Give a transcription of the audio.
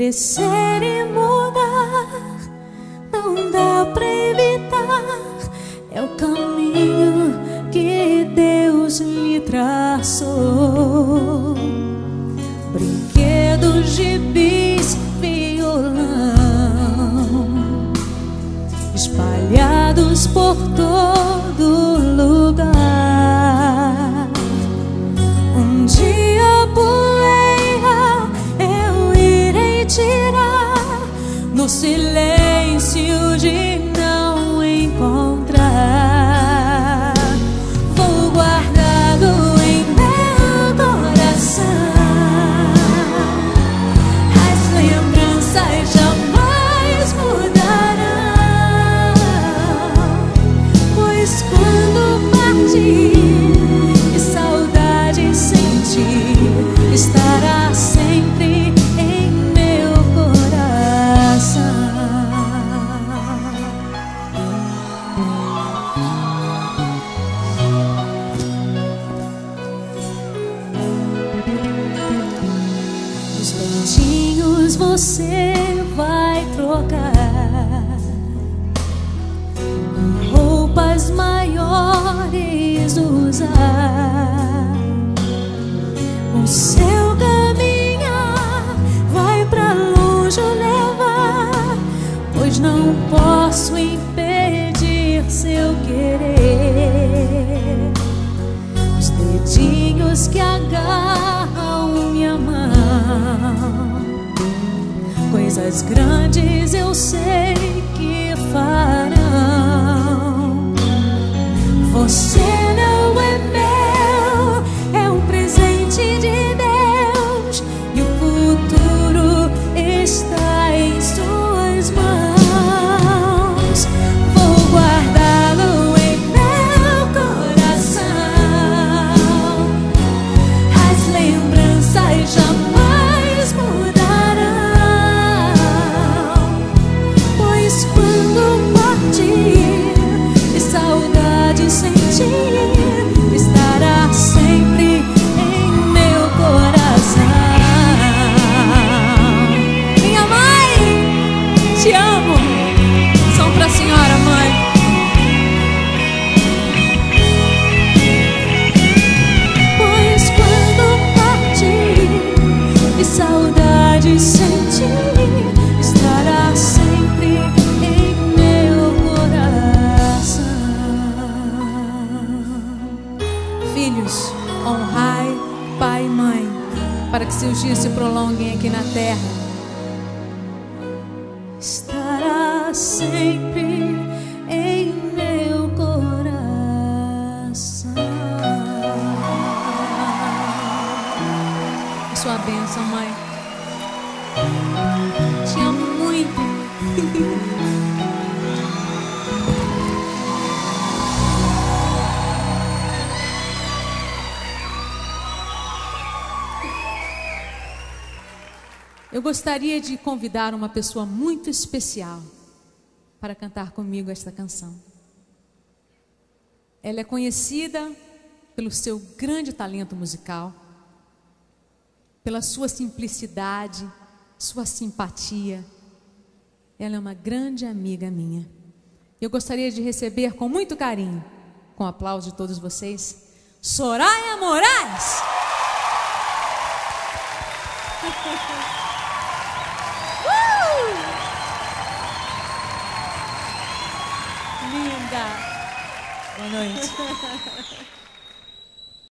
crescer e mudar, não dá pra evitar. É o caminho que Deus lhe traçou. Brinquedos, gibis, violão espalhados por todo lugar. Um dia a poeira eu irei tirar no silêncio de não encontrar. Vou guardá-lo em meu coração. As lembranças jamais mudarão, pois quando partir e saudade sentir, estará sempre em meu coração. Os leitinhos você vai trocar, roupas maiores usar. O seu caminhar vai pra longe levar, pois não posso impedir seu querer. Os dedinhos que agarram minha mão, coisas grandes eu sei que farão. Você não é meu, é um presente de Deus, e o futuro está em suas mãos. Vou guardá-lo em meu coração. As lembranças jamais mudarão, pois quando partir e saudade sentir, estará sempre em meu coração. Minha mãe, te amo. São pra senhora, mãe. Pois quando partir e saudade sentir, estará sempre em meu coração. Filhos, honrai pai e mãe, para que seus dias se prolonguem aqui na terra. Estará sempre em meu coração. A sua bênção, mãe. Te amo muito. Eu gostaria de convidar uma pessoa muito especial para cantar comigo esta canção. Ela é conhecida pelo seu grande talento musical, pela sua simplicidade, sua simpatia. Ela é uma grande amiga minha. Eu gostaria de receber com muito carinho, com o aplauso de todos vocês, Soraya Moraes. Linda! Boa noite.